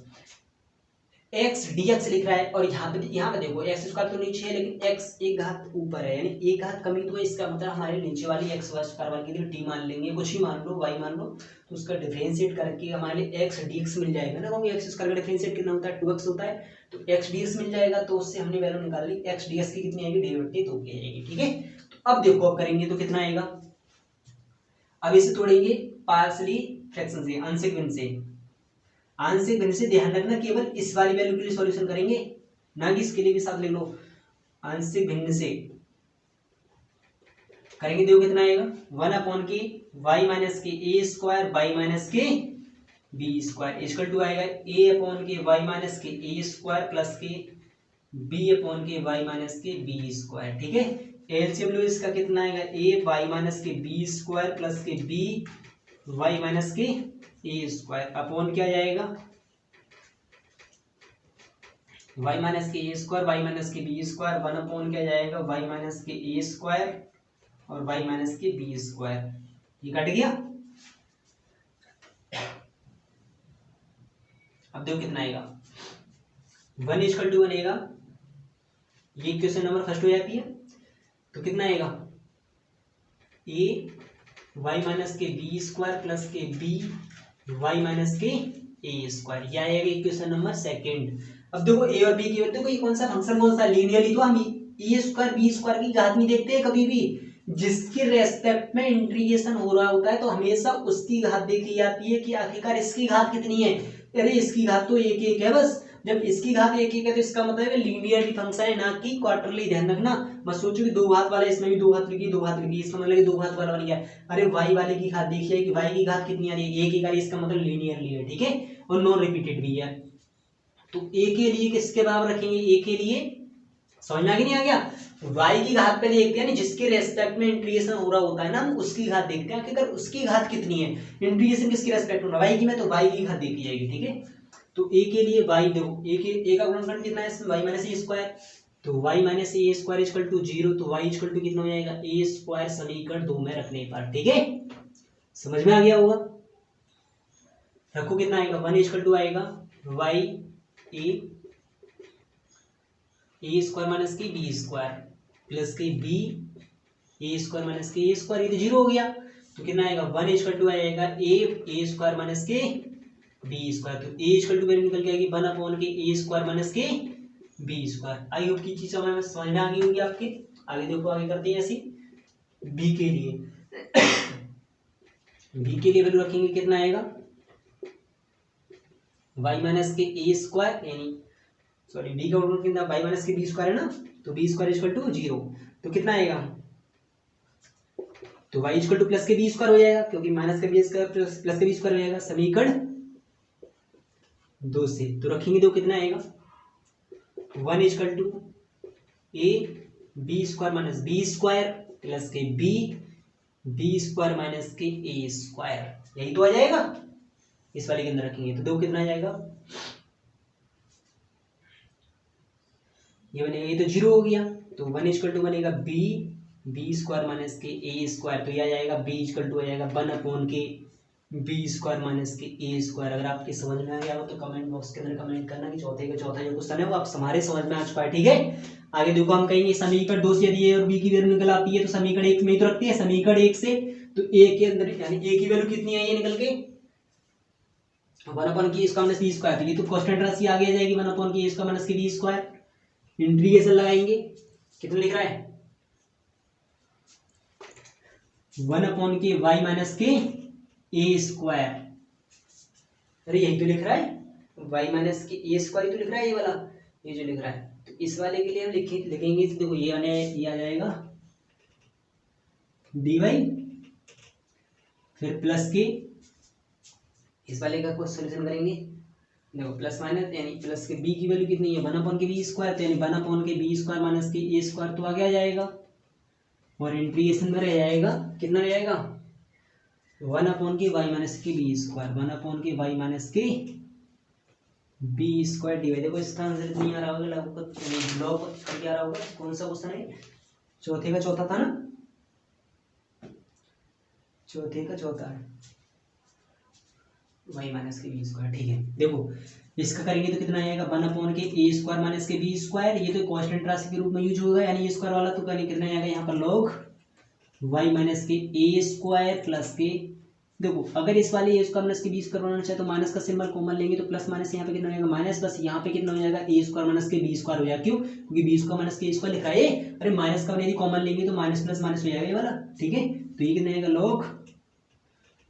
x dx लिख रहा है और यहाँ पे देखो x² तो नीचे है लेकिन x एक घात ऊपर है, यानी एक घात कमी, तो इसका मतलब हमारे नीचे वाली x² वाली के लिए t मान लेंगे, कुछ ही मान लो y मान लो, तो उसका डिफरेंशिएट करके हमारे x dx मिल जाएगा ना, क्योंकि x² का डिफरेंशिएट कितना होता है 2x होता है, तो x dx मिल जाएगा, तो उससे हमने वैल्यू निकाल ली, x dx की कितनी आएगी dy बट्टे 2 की आएगी। ठीक है, तो अब देखो अब करेंगे तो कितना आएगा, अब इसे तोड़ेंगे पार्शियली फ्रैक्शन से, आंशिक भिन्न से। आंशिक भिन्न से ध्यान रखना केवल इस वाली वैल्यू के लिए सॉल्यूशन करेंगे, ना कि इसके लिए भी साथ ले लो। आंशिक भिन्न से करेंगे देखो कितना आएगा 1 के y माइनस के a² y माइनस के b² इक्वल टू आएगा a के y माइनस के a² प्लस के b के y माइनस के b²। ठीक है, एलसीएम लो इसका कितना आएगा a y माइनस के b² प्लस के b y माइनस के a² अपॉन क्या जाएगा y माइनस के a² y माइनस के b² 1 अपॉन क्या जाएगा y माइनस के a² और y माइनस के b²। ये कट गया। अब देखो कितना आएगा 1 इक्वल टू 1 आएगा, ये इक्वेशन नंबर फर्स्ट हो जाती है, तो कितना आएगा a y माइनस के b² प्लस के b y माइनस के a², यह आएगा इक्वेशन नंबर सेकंड। अब देखो a और b की वैल्यू, देखो ये कौन सा फंक्शन कौन सा लीनियरली, तो हम a² b² की घात नहीं देखते हैं कभी भी, जिसके रेस्पेक्ट में इंटीग्रेशन हो रहा होता है तो हमेशा उसकी घात देखी जाती है कि आखिरकार इसकी घात कितनी है, अरे इसकी घात तो एक एक है बस, जब इसकी घात एक एक है तो इसका मतलब है लीनियरली फंक्शन है ना कि क्वार्टरली। ध्यान रखना मत सोचो कि 2 घात वाला, इसमें भी 2 घात लिखी 2 घात लिखी, इसका मतलब 2 घात वाला बन गया, अरे y वाले की घात देखिए कि y की घात कितनी आ रही है, एक एक आ रही है, इसका मतलब लीनियरली है। ठीक है, और नॉन रिपीटेड भी है, तो a के लिए किसके बराबर रखेंगे, a के लिए समझना कि नहीं आ गया, y की घात पे देखते हैं, जिसके रेस्पेक्ट में इंटीग्रेशन हो रहा होता है ना हम उसकी घात देखते हैं कि अगर उसकी घात कितनी है, इंटीग्रेशन किसके रेस्पेक्ट में हो रहा है y की में, तो y की घात देखी जाएगी। ठीक है, तो ए के लिए वाई देखो, ए का गुणनखंड कितना है इसमें, वाई माइनस ए स्क्वायर, तो Y minus A square equal to 0, तो वाई इक्वल टू कितना हो जाएगा, ए स्क्वायर समीकरण 2 में रखने पर। ठीक है, समझ में आ गया होगा। रखो कितना आएगा, 1 इक्वल टू आएगा वाई ए स्क्वायर माइनस के बी स्क्वायर प्लस के बी ए स्क्वायर माइनस के ए स्क्वायर, ये तो 0 हो गया, तो कितना आएगा 1 इक्वल टू आएगा ए स्क्वायर माइनस के बी स्क्वायर, तो ए इक्वल टू मेरे निकल के आएगी 1 अपॉन के ए स्क्वायर माइनस के बी स्क्वायर। आई होप की चीज समझ में आ गई होगी आपके। आगे देखो, आगे करते हैं ऐसी बी के लिए। बी के लिए वैल्यू रखेंगे कितना आएगा, वाई माइनस के ए स्क्वायर यानी सॉरी बी का गुणनखंड कितना, वाई माइनस के बी स्क्वायर है ना, तो बी स्क्वायर इक्वल टू 0, तो कितना आएगा, तो वाई इक्वल टू प्लस के बी स्क्वायर हो जाएगा, क्योंकि माइनस का बी स्क्वायर प्लस के बी स्क्वायर हो जाएगा समीकरण 2 से। तो रखेंगे तो कितना आएगा, 1 equal to A B square minus B square plus के बी स्क्वायर माइनस के ए स्क्वायर, यही तो आ जाएगा। इस वाले के अंदर रखेंगे तो दो कितना आ जाएगा, ये बनेगा, ये तो 0 हो गया, तो 1 इक्वल टू बनेगा बी स्क्वायर माइनस के ए स्क्वायर, तो ये आ जाएगा बी इक्वल टू आ जाएगा 1 अपॉन के बी स्क्वायर माइनस के ए स्क्वायर। अगर आपके समझ में आ गया हो तो कमेंट बॉक्स के अंदर कमेंट करना कि चौथे का चौथा जो क्वेश्चन है वो आप हमारे समझ में आ चुका है। ठीक है, आगे देखो हम कहेंगे समीकरण 2 से यदि ए और बी की वैल्यू निकल आती है तो समीकरण 1 में ही तो रखते हैं, समीकरण 1 से तो ए के अंदर यानी ए की वैल्यू कितनी आई है निकल के 1 अपॉन के स्क्वायर माइनस बी स्क्वायर, तो ये तो कांस्टेंट राशि आगे आ जाएगी 1 अपॉन के स्क्वायर माइनस के बी स्क्वायर। इंटीग्रेशन लगाएंगे, कितना लिख रहा है 1 अपॉन के वाई माइनस के ए स्क्वायर, अरे यही तो लिख रहा है वाई माइनस के ए स्क्वायर, तो लिख रहा है ये वाला, ये जो लिख रहा है। तो इस वाले के लिए हम लिखेंगे तो देखो ये आ जाएगा डी वाई, फिर प्लस के इस वाले का कुछ सोल्यूशन करेंगे, देखो प्लस माइनस यानी प्लस के बी की वैल्यू कितनी है 1 अपॉन के बी स्क्वायर, तो यानी 1 अपॉन के बी स्क्वायर माइनस के ए स्क्वायर, तो आगे आ जाएगा और इंटीग्रेशन में रह जाएगा कितना रह जाएगा 1 अपॉन के वाई माइनस के बी स्क्वायर, 1 अपॉन के वाई माइनस के बी स्क्वायर डिवाइड। देखो इसका आंसर नहीं आ रहा होगा, लॉग करके आ रहा होगा, कौन सा क्वेश्चन है, चौथे का चौथा था ना, चौथे का चौथा है वाई माइनस के बी स्क्वायर। ठीक है, देखो इसका करेंगे तो कितना आएगा 1 अपॉन के ए स्क्वायर माइनस के बी स्क्वायर, ये तो कांस्टेंट राशि के रूप में यूज होगा यानी स्क्वायर वाला, तो करेंगे कितना आएगा यहाँ पर लॉग वाई माइनस के ए स्क्वायर प्लस के, देखो अगर इस वाले ए स्क्वायर माइनस के बी स्क्वायर बनाना चाहे तो माइनस का सिंबल कॉमन लेंगे, तो प्लस माइनस यहाँ पे कितना हो जाएगा माइनस, बस यहाँ पे कितना हो जाएगा ए स्क्वायर माइनस के बी स्क्वायर हो जाएगा, क्यों, क्योंकि बी स्क्वायर माइनस के स्क्वायर लिखा है, अरे माइनस का यदि कॉमन लेंगे तो माइनस प्लस माइनस हो जाएगा ये वाला। ठीक है, तो ये कितना आएगा लॉग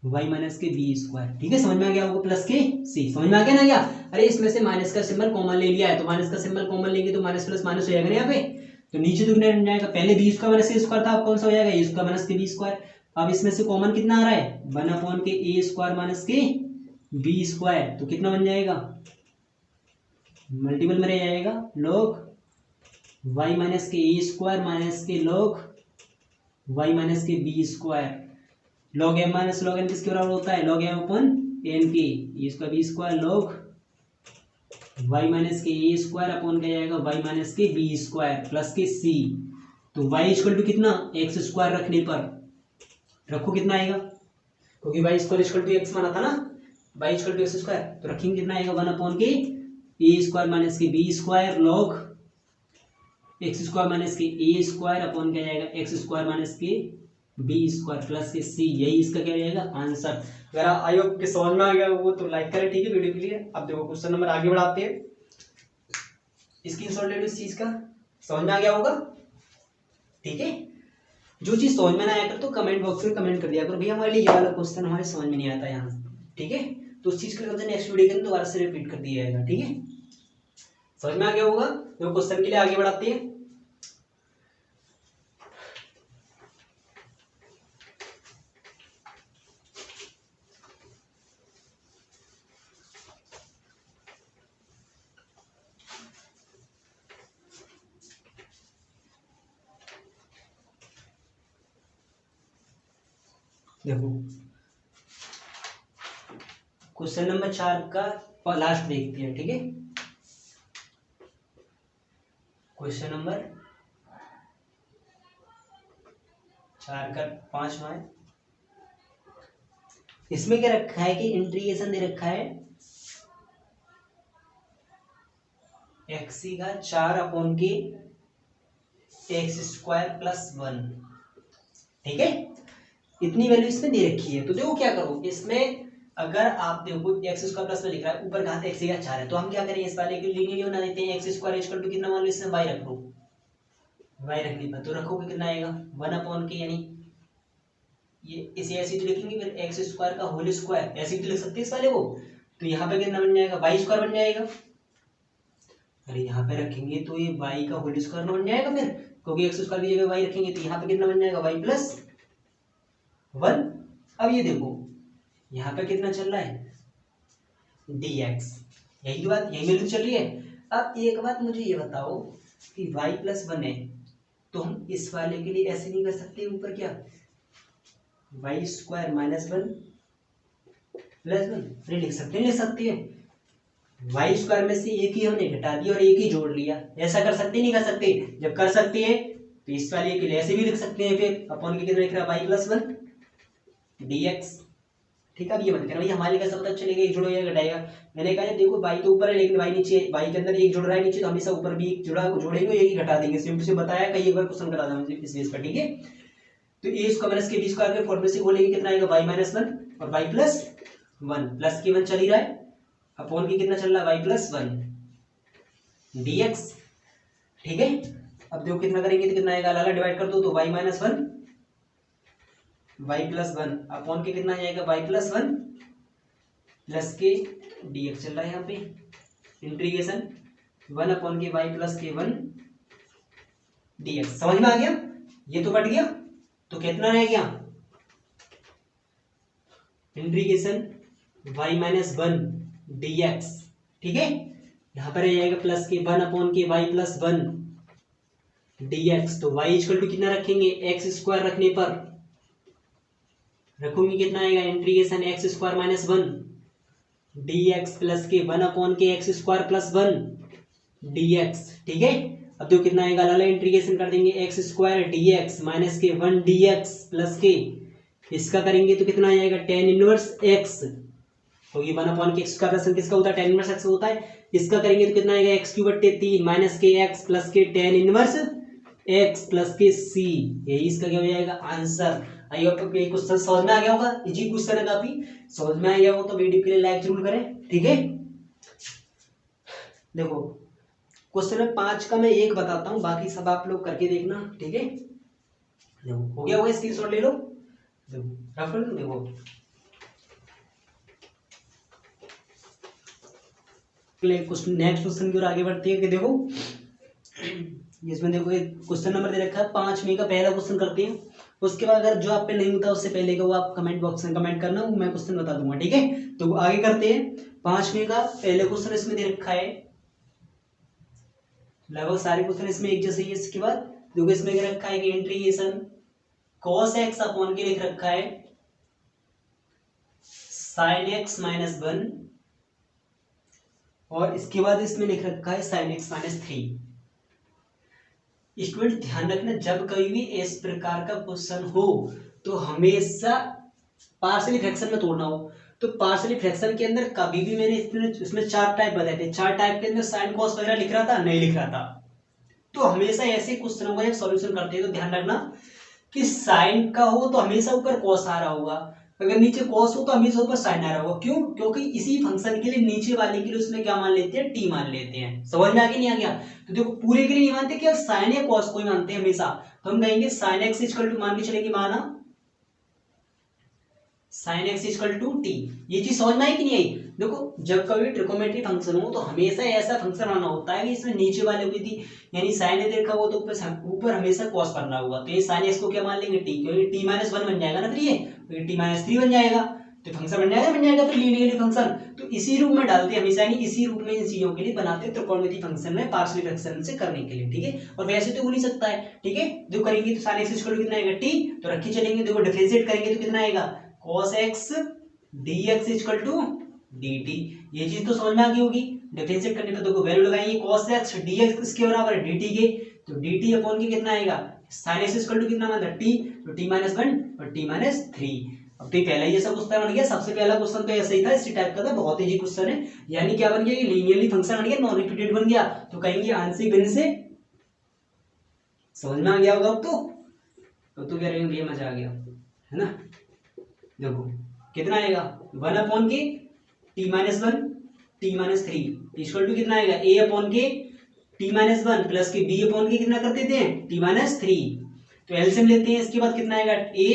वाई माइनस के बी स्क्वायर। ठीक है, समझ में आ गया होगा, प्लस के सी, समझ में आ गया ना क्या, अरे इसमें से माइनस का सिंबल कॉमन ले लिया है, तो माइनस का सिंबल कॉमन लेंगे तो माइनस प्लस माइनस हो जाएगा ना यहाँ पे, तो नीचे तो कितना जाएगा, पहले बी स्क्वायर माइनस के स्क्वायर था, अब कौन सा हो जाएगा ए स्क्वायर माइनस के बी स्क्वायर, अब इसमें से कॉमन कितना आ रहा है 1 अपॉन के ए स्क्वायर माइनस के बी स्क्वायर, तो कितना बन जाएगा मल्टीपल में रह जाएगा लॉग वाई माइनस के ए स्क्वायर माइनस के लॉग वाई माइनस के B square, log M minus log N किसके बराबर होता है लॉग एम अपन एन के, ये इसका B square log Y minus के ए स्क्वायर अपॉन क्या जाएगा वाई माइनस के बी स्क्वायर प्लस के सी, तो वाई इक्वल टू कितना एक्स स्क्वायर रखने पर रखो कितना आएगा, क्योंकि Y square equal to X माना था ना, Y equal to X square, तो रखेंगे कितना आएगा 1 अपॉन के ए स्क्वायर माइनस के B square log X square minus के ए स्क्वायर अपॉन क्या जाएगा एक्स स्क्वायर माइनस के बी स्क्वायर प्लस के सी, यही इसका क्या जाएगा आंसर। अगर आई होप के समझ में आ गया वो तो लाइक करें, ठीक है वीडियो के लिए। अब देखो क्वेश्चन नंबर आगे बढ़ाते हैं, स्क्रीनशॉट ले लो इस चीज का, समझ में आ गया होगा। ठीक है, जो चीज समझ में ना आया कर तो कमेंट बॉक्स में कमेंट कर दिया करो भैया हमारे लिए ये वाला क्वेश्चन हमारे समझ में नहीं आता यहाँ, ठीक है, तो उस चीज के लिए नेक्स्ट वीडियो के अंदर दोबारा से रिपीट कर दिया जाएगा। ठीक है, समझ में आ गया होगा। तो क्वेश्चन के लिए आगे बढ़ाते हैं। देखो क्वेश्चन नंबर 4 का लास्ट देखते हैं, ठीक है। क्वेश्चन नंबर 4 का 5वां है। इसमें क्या रखा है कि इंटीग्रेशन दे रखा है एक्स का 4 अपॉन के एक्स स्क्वायर प्लस 1, ठीक है। इतनी वैल्यू इसमें दे रखी है। तो देखो क्या करो, इसमें अगर आप देखो एक्स स्क्वायर प्लस में लिख रहा है, ऊपर घात एक्स का 4 है, तो हम क्या करेंगे, इस वाले के लीनियरली बना देते हैं। एक्स स्क्वायर इक्वल टू कितना मान लो इसमें वाई रख लो, वाई रखने पर तो रखोगे कितना आएगा 1 अपॉन के, यानी ये इसे ऐसे तो लिखेंगे, फिर एक्स स्क्वायर का होल स्क्वायर ऐसे तो लिख सकते हैं इस वाले को। तो यहाँ पे कितना बन जाएगा, वाई स्क्वायर बन जाएगा। अरे यहाँ पे रखेंगे तो ये वाई का होल स्क्वायर बन जाएगा फिर, क्योंकि एक्स स्क्वायर की जगह वाई रखेंगे, तो यहाँ पे कितना बन जाएगा वाई प्लस 1। अब ये देखो यहाँ पे कितना चल रहा है dx, यही की बात, यही वैल्यू चल रही है। अब एक बात मुझे ये बताओ कि y प्लस 1 है, तो हम इस वाले के लिए ऐसे नहीं कर सकते, ऊपर क्या वाई स्क्वायर माइनस 1 प्लस 1 नहीं लिख सकते, नहीं लिख सकते हैं। वाई स्क्वायर में से एक ही हमने घटा दिया और एक ही जोड़ लिया, ऐसा कर सकते नहीं कर सकते। जब कर सकते हैं तो इस वाले के लिए ऐसे भी लिख सकते हैं, फिर अपॉन के कितना लिख रहा है वाई प्लस 1 dx, ठीक है। अब ये मत करना, हमारे कैसे पता चलेगा एक जुड़ा या घटाएगा। मैंने कहा देखो वाई तो ऊपर है लेकिन वाई नीचे, वाई के अंदर एक जुड़ रहा है नीचे, तो हमेशा ऊपर भी एक जुड़ा जोड़ेंगे, एक ही घटा देंगे। सिंपल से बताया, कई बार क्वेश्चन करा था मुझे इस बेस पर, ठीक है। तो ए स्क्वायर माइनस के बी स्क्वायर के फॉर्मूले से बोलेंगे कितना आएगा वाई माइनस 1 और वाई प्लस 1, प्लस के 1 चल ही रहा है, अपॉन के कितना चल रहा है वाई प्लस 1 dx, ठीक है। अब देखो कितना करेंगे तो कितना आएगा, लाला डिवाइड कर दो तो Y minus 1 Y plus 1 upon के कितना जाएगा वाई प्लस 1 प्लस के dx चल रहा है यहाँ पे, इंटीग्रेशन 1 अपॉन के वाई प्लस के 1 dx। समझ में आ गया, ये तो कट गया, तो कितना रह गया इंटीग्रेशन y माइनस 1 dx, ठीक है। यहाँ पर रह जाएगा प्लस के 1 अपॉन के y प्लस 1 dx। तो y इक्वल टू कितना रखेंगे, एक्स स्क्वायर रखने पर रखूंगी कितना आएगा integration x square minus 1 dx plus के 1 अपॉन के एक्स स्क्वायर प्लस 1 dx, ठीक है। अब देखो कितना आएगा, लाला इंटीग्रेशन कर देंगे एक्स स्क्वायर dx माइनस के 1 dx प्लस के इसका करेंगे तो कितना आ जाएगा tan इनवर्स x, तो ये 1 अपॉन के x का प्लस किसका होता है tan इनवर्स x होता है। इसका करेंगे तो कितना आएगा x क्यूब बट्टे 3 माइनस के x प्लस के tan इनवर्स x प्लस के c, यही इसका क्या हो जाएगा आंसर। आई होप ये क्वेश्चन समझ में आ गया होगा, इजी क्वेश्चन है काफी, समझ में आ गया हो तो वीडियो के लिए लाइक जरूर करें, ठीक है। देखो क्वेश्चन में 5 का मैं एक बताता हूँ, बाकी सब आप लोग करके देखना, ठीक है। देखो हो गया होगा, स्क्रीनशॉट ले लो, देखो रफ कर लो। देखो नेक्स्ट क्वेश्चन की ओर आगे बढ़ते हैं कि देखो इसमें देखो एक क्वेश्चन नंबर दे रखा है 5 में का पहला क्वेश्चन करते हैं, उसके बाद अगर जो आप पे नहीं होता उससे पहले का वो आप कमेंट बॉक्स में कमेंट करना, वो मैं क्वेश्चन बता दूंगा, ठीक है। तो आगे करते हैं 5 में का पहले क्वेश्चन इसमें दे रखा है, लगभग सारे क्वेश्चन इसमें एक जैसे ही। इसके बाद देखो इसमें दे रखा है कि इंटीग्रेशन cos x अपॉन के लिख रखा है sin x माइनस 1 और इसके बाद इसमें लिख रखा है sin x माइनस 3। स्टूडेंट ध्यान रखना, जब कभी भी इस प्रकार का क्वेश्चन हो तो हमेशा पार्शियल फ्रैक्शन में तोड़ना हो। तो पार्शियल फ्रैक्शन के अंदर कभी भी मैंने इसमें 4 टाइप बताए थे, 4 टाइप के अंदर साइन कॉस वगैरह लिख रहा था, नहीं लिख रहा था। तो हमेशा ऐसे क्वेश्चनों का जब सॉल्यूशन करते हैं तो ध्यान रखना कि साइन का हो तो हमेशा ऊपर कॉस आ रहा होगा, अगर नीचे कॉस हो तो हमेशा ऊपर साइन आ रहा होगा। क्यों? क्योंकि इसी फंक्शन के लिए नीचे वाले के लिए उसमें क्या मान लेते हैं, टी मान लेते हैं। समझ में आगे नहीं आ गया? तो देखो पूरे के लिए नहीं मानते, क्या साइन या कॉस को ही मानते हैं हमेशा। तो हम कहेंगे साइन एक्स इक्वल टू, मान के चलेंगे माना sine X equal to T. ये चीज समझ में आई कि नहीं आई? देखो जब कभी ट्रिकोमेट्री फंक्शन हो तो हमेशा ऐसा फंक्शन आना होता है कि इसमें नीचे वाले की थी, यानी साइन ए देखा हो तो ऊपर हमेशा कॉस करना होगा। तो ये साइन एक्स को क्या मान लेंगे, टी, क्योंकि टी माइनस 1 बन जाएगा ना, फिर ये टी माइनस 3 बन जाएगा, तो फंक्शन बन जाएगा फिर लीनियर फंक्शन। तो इसी रूप में डालते हैं हमेशा, यानी इसी रूप में इन चीजों के लिए बनाते हैं त्रिकोणमितीय फंक्शन में पार्शियल फ्रैक्शन से करने के लिए, ठीक है। और वैसे तो हो नहीं सकता है, ठीक है। जो करेंगे तो साइन एक्स इक्वल टू कितना आएगा, टी, तो रखी चलेंगे। देखो डिफरेंशिएट करेंगे तो कितना आएगा, cos x dx equal to dt। ये चीज तो समझ में आ गई होगी। डिफरेंशिएट करने पे देखो वैल्यू लगाएंगे cos x dx किसके बराबर है dt के, तो dt अपॉन के कितना आएगा sin x इक्वल टू कितना मतलब t, तो t - 1 और t - 3। अब तो पहला ये सब क्वेश्चन बन गया, सबसे पहला क्वेश्चन तो ऐसा ही था, इसी टाइप का था, बहुत इजी क्वेश्चन है। यानी क्या बन गया, ये लीनियरली फंक्शन बन गया, नॉन रिपीटेड बन गया, तो कहेंगे आंशिक भिन्न से। समझ में आ गया होगा अब तो कह रहे हैं भैया मजा आ गया, है ना। देखो कितना आएगा 1 अपॉन के t - 1 t - 3 इक्वल टू कितना आएगा a अपॉन के t - 1 प्लस के b अपॉन के कितना कर देते हैं t - 3। तो एलसीएम लेते हैं, इसके बाद कितना आएगा a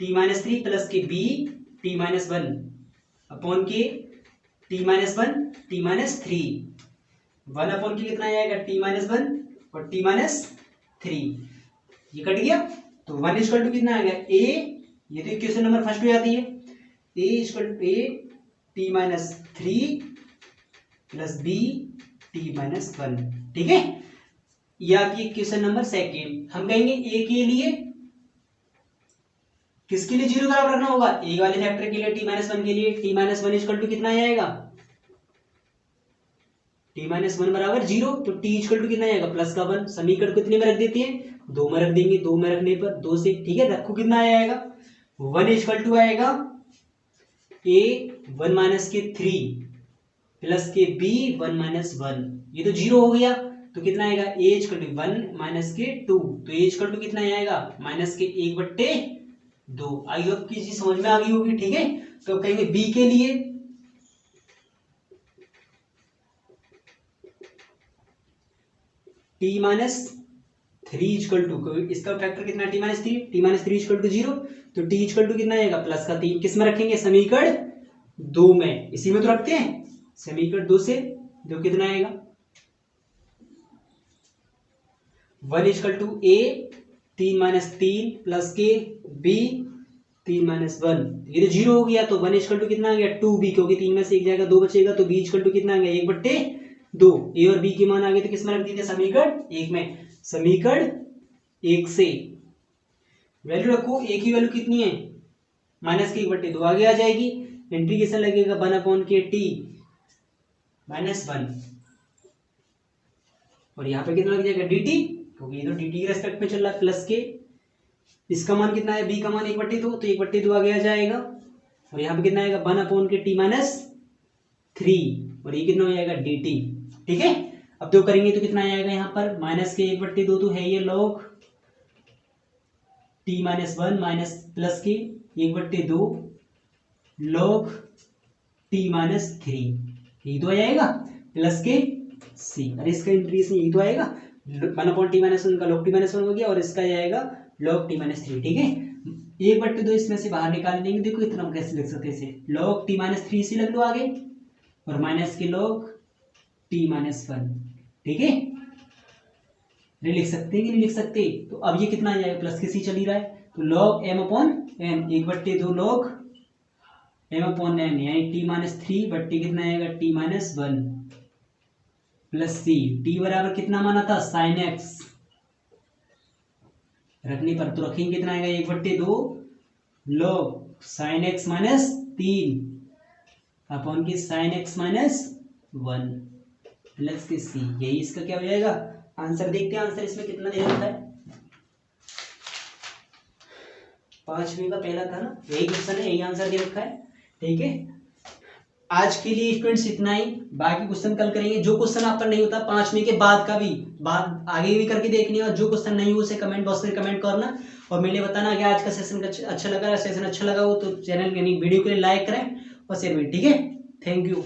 t - 3 प्लस के b t - 1 अपॉन के t - 1 t - 3। 1 अपॉन के कितना आएगा t - 1 और t - 3, ये कट गया। तो 1 इक्वल टू कितना आ गया a, ये तो इक्वेशन नंबर फर्स्ट हो जाती है, a equal to a t - 3 plus b t - 1, ठीक है। ये आपकी इक्वेशन नंबर सेकेंड। हम कहेंगे a के लिए किसके लिए 0 बराबर रखना होगा, a वाले फैक्टर के लिए t - 1 के लिए t - 1 इक्वल टू कितना आएगा t - 1 बराबर 0, तो t इक्वल टू कितना आएगा प्लस का 1। समीकरण कितने में रख देते हैं 2 में रख देंगे, 2 में रखने पर 2 से, ठीक है। रखो कितना आएगा 1 इक्वल टू आएगा a 1 माइनस के 3 प्लस के b 1 माइनस 1, ये तो 0 हो गया, तो कितना आएगा a इक्वल टू 1 माइनस के 2, तो a इक्वल टू कितना आएगा माइनस के 1/2। आई होप की चीज समझ में आ गई होगी, ठीक है। तो कहेंगे b के लिए t - 3 इक्वल टू, इसका फैक्टर कितना t - 3, t - 3 इक्वल टू 0, तो t इक्वल टू कितना आएगा प्लस का 3। किस में रखेंगे समीकरण 2 में, इसी में तो रखते हैं समीकरण 2 से, जो कितना आएगा 1 इक्वल टू a 3 - 3 प्लस के b 3 - 1, ये तो 0 हो गया, तो 1 इक्वल टू कितना आ गया 2b, क्योंकि 3 में से एक जाएगा 2 बचेगा, तो b इक्वल टू कितना आ गया 1/2। a और b के मान आ गए, तो किस में रख दिए थे समीकरण 1 में। समीकरण 1 से वैल्यू रखो, a की वैल्यू कितनी है माइनस के 1/2, आगे आ जाएगी, इंटीग्रेशन लगेगा 1 अपॉन के t - 1, और यहाँ पे कितना लग जाएगा dt, क्योंकि ये तो dt के रेस्पेक्ट में चल रहा है, प्लस के इसका मान कितना है b का मान 1/2, तो 1/2 आगे आ जाएगा, और यहाँ पे कितना आएगा 1 अपॉन के t - 3, और ये कितना हो जाएगा dt, ठीक है। अब तो करेंगे तो कितना आएगा यहाँ पर माइनस के 1/2 तो है ये log t - 1 माइनस प्लस के 1/2 log t - 3, यही तो आ जाएगा प्लस के c, अरे इसका इंटीग्रेशन यही तो आएगा 1 अपॉन t - 1 का log t - 1 हो गया, और इसका जाएगा log t - 3, ठीक है। 1/2 इसमें से बाहर निकाल लेंगे, देखो इतना कैसे लिख सकते हैं, log t - 3 से लग लो आगे, और माइनस के log t - 1, ठीक है। नहीं लिख सकते कि नहीं लिख सकते, तो अब ये कितना आ जाएगा प्लस के सी चल ही रहा है, तो log m upon n 1/2 log m upon n, यानी t - 3 बट्टे कितना आएगा t - 1 प्लस c, t बराबर कितना माना था sin x, रखने पर तो रखेंगे कितना आएगा 1/2 log sin x - 3 अपॉन के sin x - 1 प्लस के c, यही इसका क्या हो जाएगा आंसर। देखते हैं आंसर इसमें कितना दे रखा है, 5वीं का पहला था ना, यही क्वेश्चन है, यही आंसर दे रखा है, ठीक है। आज के लिए स्टूडेंट्स इतना ही, बाकी क्वेश्चन कल करेंगे। जो क्वेश्चन आपका नहीं होता 5वीं के बाद का भी बाद आगे भी करके देखनी है, और जो क्वेश्चन नहीं हो उसे कमेंट बॉक्स में कमेंट करना, और मेरे बताना कि आज का सेशन अच्छा लगा, सेशन अच्छा लगा हो तो चैनल यानी वीडियो के लिए लाइक करें और शेयर करें, ठीक है। Thank you.